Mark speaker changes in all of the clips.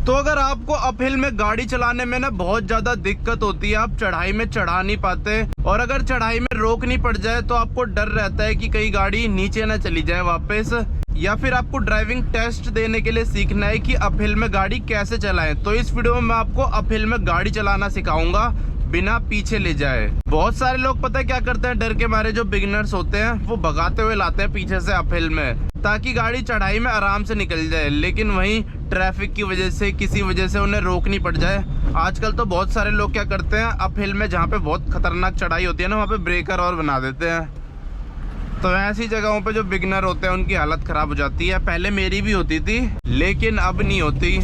Speaker 1: तो अगर आपको अपहिल में गाड़ी चलाने में ना बहुत ज्यादा दिक्कत होती है, आप चढ़ाई में चढ़ा नहीं पाते, और अगर चढ़ाई में रोकनी पड़ जाए तो आपको डर रहता है कि कहीं गाड़ी नीचे ना चली जाए वापस, या फिर आपको ड्राइविंग टेस्ट देने के लिए सीखना है कि अपहिल में गाड़ी कैसे चलाएं, तो इस वीडियो में मैं आपको अपहिल में गाड़ी चलाना सिखाऊंगा बिना पीछे ले जाए। बहुत सारे लोग पता है क्या करते हैं, डर के मारे जो बिगिनर्स होते हैं वो भगाते हुए लाते हैं पीछे से अपहिल में, ताकि गाड़ी चढ़ाई में आराम से निकल जाए, लेकिन वहीं ट्रैफिक की वजह से किसी वजह से उन्हें रोकनी पड़ जाए। आजकल तो बहुत सारे लोग क्या करते हैं, अपहिल में जहाँ पे बहुत खतरनाक चढ़ाई होती है ना, वहाँ पे ब्रेकर और बना देते हैं। तो ऐसी जगहों पे जो बिगिनर होते हैं उनकी हालत खराब हो जाती है। पहले मेरी भी होती थी, लेकिन अब नहीं होती,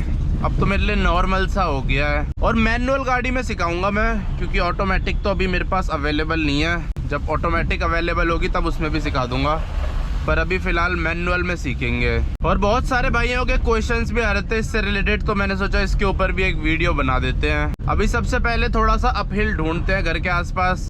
Speaker 1: अब तो मेरे लिए नॉर्मल सा हो गया है। और मैनुअल गाड़ी में सिखाऊंगा मैं, क्योंकि ऑटोमेटिक तो अभी मेरे पास अवेलेबल नहीं है। जब ऑटोमेटिक अवेलेबल होगी तब उसमें भी सिखा दूंगा, पर अभी फिलहाल मैनुअल में सीखेंगे। और बहुत सारे भाइयों के क्वेश्चंस भी आ रहे थे इससे रिलेटेड, तो मैंने सोचा इसके ऊपर भी एक वीडियो बना देते हैं। अभी सबसे पहले थोड़ा सा अपहिल ढूंढते हैं घर के आसपास,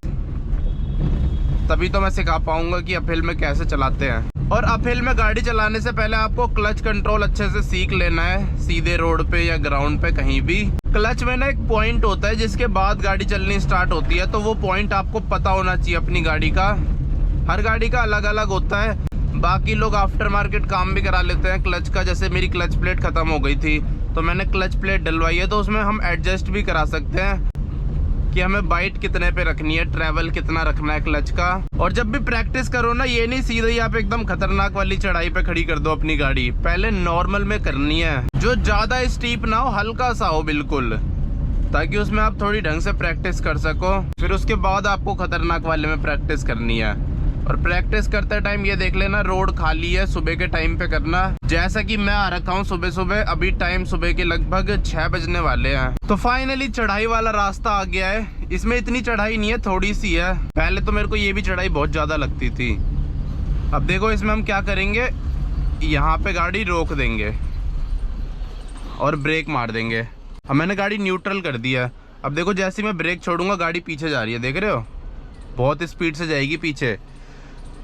Speaker 1: तभी तो मैं सिखा पाऊंगा कि अपहिल में कैसे चलाते हैं। और अपहिल में गाड़ी चलाने से पहले आपको क्लच कंट्रोल अच्छे से सीख लेना है, सीधे रोड पे या ग्राउंड पे कहीं भी। क्लच में ना एक पॉइंट होता है जिसके बाद गाड़ी चलनी स्टार्ट होती है, तो वो पॉइंट आपको पता होना चाहिए अपनी गाड़ी का। हर गाड़ी का अलग अलग होता है। बाकी लोग आफ्टर मार्केट काम भी करा लेते हैं क्लच का, जैसे मेरी क्लच प्लेट खत्म हो गई थी तो मैंने क्लच प्लेट डलवाई है, तो उसमें हम एडजस्ट भी करा सकते हैं कि हमें बाइट कितने पे रखनी है, ट्रैवल कितना रखना है क्लच का। और जब भी प्रैक्टिस करो ना, ये नहीं सीधे ही आप एकदम खतरनाक वाली चढ़ाई पे खड़ी कर दो अपनी गाड़ी, पहले नॉर्मल में करनी है, जो ज्यादा स्टीप ना हो, हल्का सा हो बिल्कुल, ताकि उसमें आप थोड़ी ढंग से प्रैक्टिस कर सको। फिर उसके बाद आपको खतरनाक वाले में प्रैक्टिस करनी है। और प्रैक्टिस करते टाइम ये देख लेना रोड खाली है, सुबह के टाइम पे करना। जैसा कि मैं आ रखा हूँ सुबह सुबह, अभी टाइम सुबह के लगभग 6 बजने वाले हैं। तो फाइनली चढ़ाई वाला रास्ता आ गया है। इसमें इतनी चढ़ाई नहीं है, थोड़ी सी है। पहले तो मेरे को ये भी चढ़ाई बहुत ज्यादा लगती थी। अब देखो इसमें हम क्या करेंगे, यहाँ पे गाड़ी रोक देंगे और ब्रेक मार देंगे। अब मैंने गाड़ी न्यूट्रल कर दिया। अब देखो जैसे मैं ब्रेक छोड़ूंगा गाड़ी पीछे जा रही है, देख रहे हो, बहुत स्पीड से जाएगी पीछे।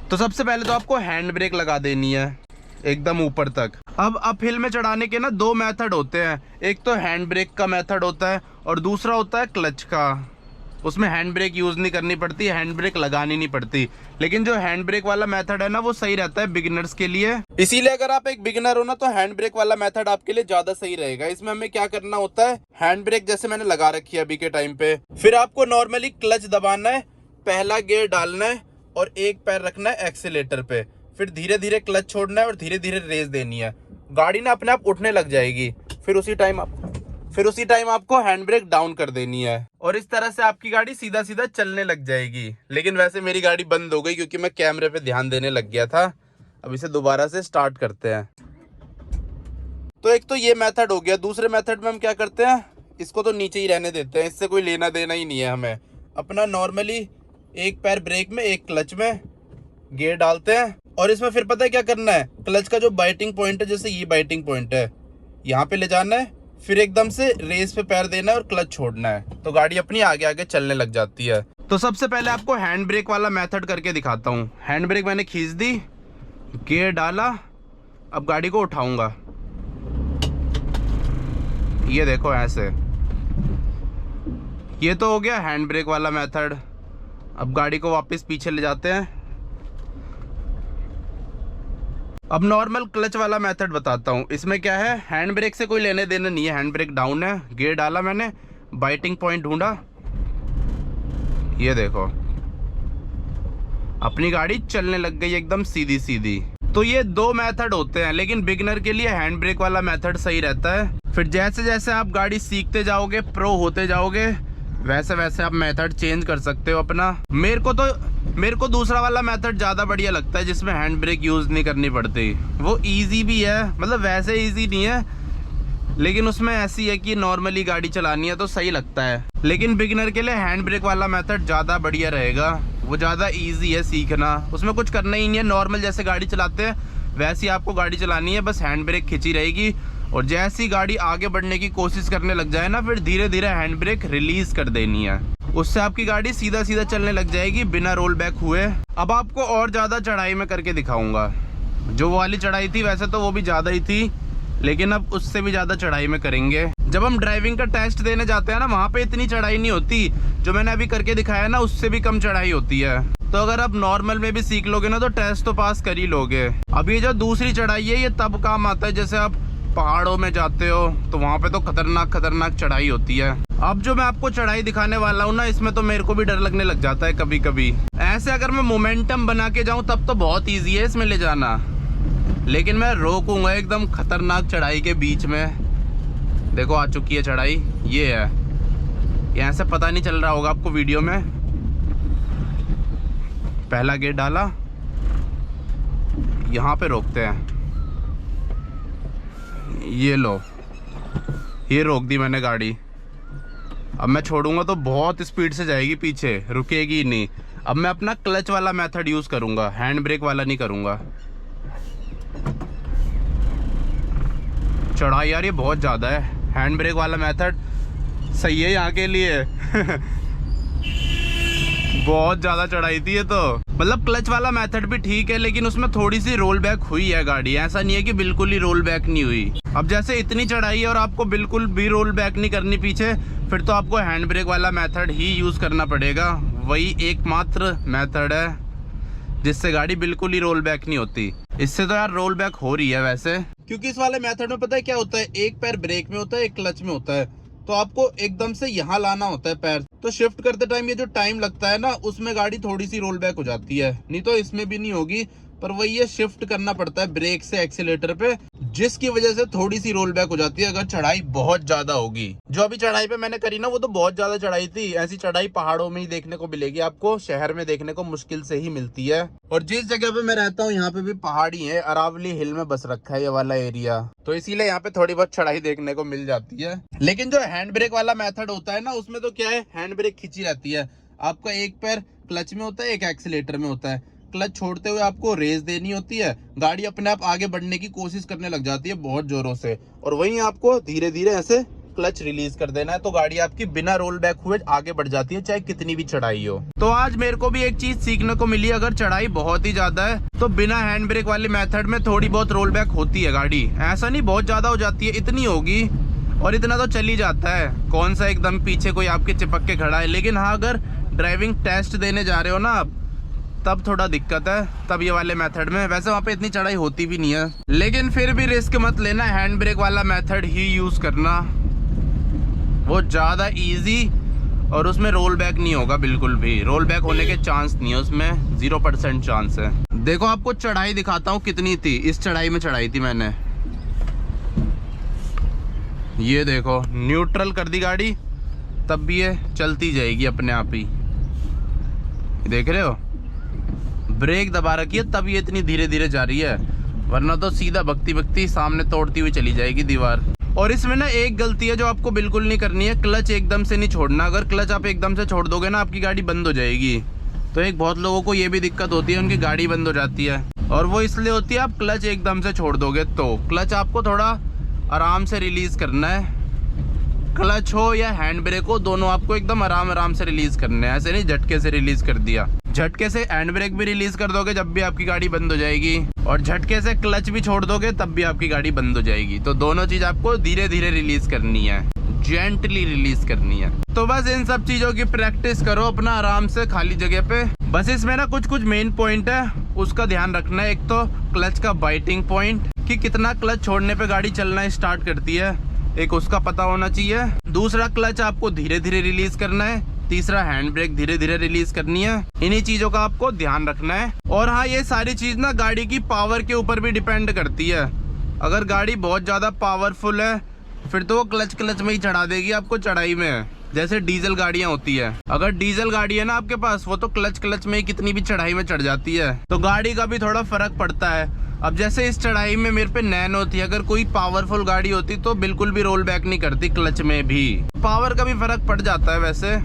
Speaker 1: तो सबसे पहले तो आपको हैंड ब्रेक लगा देनी है एकदम ऊपर तक। अब अपहिल में चढ़ाने के ना 2 मेथड होते हैं, एक तो हैंड ब्रेक का मेथड होता है और दूसरा होता है क्लच का। उसमें हैंड ब्रेक यूज नहीं करनी पड़ती, हैंड ब्रेक लगानी नहीं पड़ती। लेकिन जो हैंड ब्रेक वाला मेथड है ना, वो सही रहता है बिगिनर्स के लिए। इसीलिए अगर आप एक बिगिनर हो ना, तो हैंड ब्रेक वाला मेथड आपके लिए ज्यादा सही रहेगा। इसमें हमें क्या करना होता है, हैंड ब्रेक जैसे मैंने लगा रखी है अभी के टाइम पे, फिर आपको नॉर्मली क्लच दबाना है, पहला गियर डालना है और एक पैर रखना है एक्सीलेटर पे, फिर धीरे धीरे क्लच छोड़ना है और धीरे धीरे रेस देनी है। गाड़ी ना अपने आप उठने लग जाएगी, फिर उसी टाइम आपको हैंड ब्रेक डाउन कर देनी है, और इस तरह से आपकी गाड़ी सीधा सीधा चलने लग जाएगी। लेकिन वैसे मेरी गाड़ी बंद हो गई क्योंकि मैं कैमरे पे ध्यान देने लग गया था। अब इसे दोबारा से स्टार्ट करते हैं। तो एक तो ये मेथड हो गया। दूसरे मेथड में हम क्या करते हैं, इसको तो नीचे ही रहने देते हैं, इससे कोई लेना देना ही नहीं है हमें। अपना नॉर्मली एक पैर ब्रेक में एक क्लच में गियर डालते हैं, और इसमें फिर पता है क्या करना है, क्लच का जो बाइटिंग पॉइंट है, जैसे ये बाइटिंग पॉइंट है, यहाँ पे ले जाना है, फिर एकदम से रेस पे पैर देना है और क्लच छोड़ना है, तो गाड़ी अपनी आगे आगे चलने लग जाती है। तो सबसे पहले आपको हैंड ब्रेक वाला मेथड करके दिखाता हूँ। हैंड ब्रेक मैंने खींच दी, गियर डाला, अब गाड़ी को उठाऊंगा, ये देखो ऐसे। ये तो हो गया हैंड ब्रेक वाला मेथड। अब गाड़ी को वापस पीछे ले जाते हैं। अब नॉर्मल क्लच वाला मेथड बताता हूँ। इसमें क्या है, हैंड ब्रेक से कोई लेने देना नहीं है, हैंड ब्रेक डाउन है, गियर डाला मैंने, बाइटिंग पॉइंट ढूंढा, ये देखो अपनी गाड़ी चलने लग गई एकदम सीधी सीधी। तो ये 2 मेथड होते हैं, लेकिन बिगिनर के लिए हैंड ब्रेक वाला मेथड सही रहता है। फिर जैसे जैसे आप गाड़ी सीखते जाओगे, प्रो होते जाओगे, वैसे वैसे आप मेथड चेंज कर सकते हो अपना। मेरे को दूसरा वाला मेथड ज़्यादा बढ़िया लगता है, जिसमें हैंड ब्रेक यूज़ नहीं करनी पड़ती। वो इजी भी है, मतलब वैसे इजी नहीं है, लेकिन उसमें ऐसी है कि नॉर्मली गाड़ी चलानी है तो सही लगता है। लेकिन बिगिनर के लिए हैंड ब्रेक वाला मेथड ज़्यादा बढ़िया रहेगा, वो ज़्यादा ईजी है सीखना। उसमें कुछ करना ही नहीं है, नॉर्मल जैसे गाड़ी चलाते हैं वैसी आपको गाड़ी चलानी है, बस हैंड ब्रेक खिंची रहेगी। और जैसी गाड़ी आगे बढ़ने की कोशिश करने लग जाए ना, फिर धीरे धीरे हैंड ब्रेक रिलीज कर देनी है, उससे आपकी गाड़ी सीधा सीधा चलने लग जाएगी बिना रोल बैक हुए। अब आपको और ज़्यादा चढ़ाई में करके दिखाऊंगा। जो वाली चढ़ाई थी वैसे तो वो भी ज़्यादा ही थी, लेकिन अब उससे भी ज़्यादा चढ़ाई में करेंगे। जब हम ड्राइविंग का टेस्ट देने जाते हैं ना, वहाँ पे इतनी चढ़ाई नहीं होती। जो मैंने अभी करके दिखाया ना, उससे भी कम चढ़ाई होती है। तो अगर आप नॉर्मल में भी सीख लोगे ना तो टेस्ट तो पास कर ही लोगे। अब ये जो दूसरी चढ़ाई है, ये तब काम आता है जैसे आप पहाड़ों में जाते हो, तो वहाँ पे तो खतरनाक चढ़ाई होती है। अब जो मैं आपको चढ़ाई दिखाने वाला हूँ ना, इसमें तो मेरे को भी डर लगने लग जाता है कभी कभी। ऐसे अगर मैं मोमेंटम बना के जाऊँ तब तो बहुत ईजी है इसमें ले जाना, लेकिन मैं रोकूंगा एकदम खतरनाक चढ़ाई के बीच में। देखो आ चुकी है चढ़ाई, ये है। यहाँ से पता नहीं चल रहा होगा आपको वीडियो में। पहला गेट डाला, यहाँ पे रोकते हैं। ये लो, ये रोक दी मैंने गाड़ी। अब मैं छोड़ूंगा तो बहुत स्पीड से जाएगी पीछे, रुकेगी ही नहीं। अब मैं अपना क्लच वाला मेथड यूज करूंगा, हैंड ब्रेक वाला नहीं करूंगा। चढ़ाई यार ये बहुत ज़्यादा है, हैंड ब्रेक वाला मेथड सही है यहाँ के लिए। बहुत ज़्यादा चढ़ाई थी ये तो। मतलब क्लच वाला मेथड भी ठीक है, लेकिन उसमें थोड़ी सी रोल बैक हुई है गाड़ी। ऐसा नहीं है कि बिल्कुल ही रोल बैक नहीं हुई। अब जैसे इतनी चढ़ाई है और आपको बिल्कुल भी रोल बैक नहीं करनी पीछे, फिर तो आपको हैंड ब्रेक वाला मेथड ही यूज़ करना पड़ेगा। वही एकमात्र मेथड है जिससे गाड़ी बिल्कुल ही रोल बैक नहीं होती। इससे तो यार रोल बैक हो रही है वैसे, क्योंकि इस वाले मेथड में पता है क्या होता है, एक पैर ब्रेक में होता है, एक क्लच में होता है। तो आपको एकदम से यहाँ लाना होता है पैर, तो शिफ्ट करते टाइम ये जो टाइम लगता है ना, उसमें गाड़ी थोड़ी सी रोल बैक हो जाती है। नहीं तो इसमें भी नहीं होगी, पर वही ये शिफ्ट करना पड़ता है ब्रेक से एक्सीलेटर पे, जिसकी वजह से थोड़ी सी रोल बैक हो जाती है अगर चढ़ाई बहुत ज्यादा होगी। जो अभी चढ़ाई पे मैंने करी ना, वो तो बहुत ज्यादा चढ़ाई थी। ऐसी चढ़ाई पहाड़ों में ही देखने को मिलेगी आपको, शहर में देखने को मुश्किल से ही मिलती है। और जिस जगह पे मैं रहता हूँ यहाँ पे भी पहाड़ी है, अरावली हिल में बस रखा है ये वाला एरिया, तो इसीलिए यहाँ पे थोड़ी बहुत चढ़ाई देखने को मिल जाती है। लेकिन जो हैंड ब्रेक वाला मेथड होता है ना, उसमें तो क्या है, हैंड ब्रेक खींची रहती है। आपका एक पैर क्लच में होता है, एक एक्सीलेटर में होता है। क्लच छोड़ते हुए आपको रेस देनी होती है, गाड़ी अपने आप आगे बढ़ने की कोशिश करने लग जाती है बहुत जोरों से, और वहीं आपको धीरे धीरे ऐसे क्लच रिलीज कर देना है, तो गाड़ी आपकी बिना रोल बैक हुए आगे बढ़ जाती है, चाहे कितनी भी चढ़ाई हो। तो आज मेरे को भी एक चीज सीखने को मिली, अगर चढ़ाई बहुत ही ज्यादा है तो बिना हैंड ब्रेक वाले मेथड में थोड़ी बहुत रोल बैक होती है गाड़ी। ऐसा नहीं बहुत ज्यादा हो जाती है, इतनी होगी, और इतना तो चल ही जाता है। कौन सा एकदम पीछे कोई आपके चिपक के खड़ा है। लेकिन हाँ, अगर ड्राइविंग टेस्ट देने जा रहे हो ना आप, तब थोड़ा दिक्कत है, तब ये वाले मेथड में। वैसे वहाँ पे इतनी चढ़ाई होती भी नहीं है, लेकिन फिर भी रिस्क मत लेना, हैंड ब्रेक वाला मेथड ही यूज करना। वो ज़्यादा इजी, और उसमें रोल बैक नहीं होगा बिल्कुल भी। रोल बैक होने के चांस नहीं है उसमें, 0% चांस है। देखो आपको चढ़ाई दिखाता हूँ कितनी थी। इस चढ़ाई में चढ़ाई थी मैंने, ये देखो न्यूट्रल कर दी गाड़ी, तब भी ये चलती जाएगी अपने आप ही। देख रहे हो, ब्रेक दबा रखी है तब ये इतनी धीरे धीरे जा रही है, वरना तो सीधा भगती सामने तोड़ती हुई चली जाएगी दीवार। और इसमें ना एक गलती है जो आपको बिल्कुल नहीं करनी है, क्लच एकदम से नहीं छोड़ना। अगर क्लच आप एकदम से छोड़ दोगे ना, आपकी गाड़ी बंद हो जाएगी। तो एक बहुत लोगों को ये भी दिक्कत होती है, उनकी गाड़ी बंद हो जाती है, और वो इसलिए होती है आप क्लच एकदम से छोड़ दोगे। तो क्लच आपको थोड़ा आराम से रिलीज करना है। क्लच हो या हैंड ब्रेक हो, दोनों आपको एकदम आराम से रिलीज करने हैं। ऐसे नहीं झटके से रिलीज कर दिया। झटके से हैंड ब्रेक भी रिलीज कर दोगे जब भी आपकी गाड़ी बंद हो जाएगी, और झटके से क्लच भी छोड़ दोगे तब भी आपकी गाड़ी बंद हो जाएगी। तो दोनों चीज आपको धीरे धीरे रिलीज करनी है, जेंटली रिलीज करनी है। तो बस इन सब चीजों की प्रैक्टिस करो अपना आराम से खाली जगह पे। बस इसमें ना कुछ मेन पॉइंट है, उसका ध्यान रखना है। एक तो क्लच का बाइटिंग पॉइंट, कि कितना क्लच छोड़ने पे गाड़ी चलना स्टार्ट करती है, एक उसका पता होना चाहिए। दूसरा, क्लच आपको धीरे धीरे रिलीज करना है। तीसरा, हैंड ब्रेक धीरे धीरे रिलीज करनी है। इन्हीं चीजों का आपको ध्यान रखना है। और हाँ, ये सारी चीज ना गाड़ी की पावर के ऊपर भी डिपेंड करती है। अगर गाड़ी बहुत ज्यादा पावरफुल है, फिर तो वो क्लच में ही चढ़ा देगी आपको चढ़ाई में, जैसे डीजल गाड़ियां होती है। अगर डीजल गाड़ी है ना आपके पास, वो तो क्लच में ही कितनी भी चढ़ाई में चढ़ जाती है। तो गाड़ी का भी थोड़ा फर्क पड़ता है। अब जैसे इस चढ़ाई में मेरे पे नैनो थी, अगर कोई पावरफुल गाड़ी होती तो बिल्कुल भी रोल बैक नहीं करती, क्लच में भी। पावर का भी फर्क पड़ जाता है वैसे।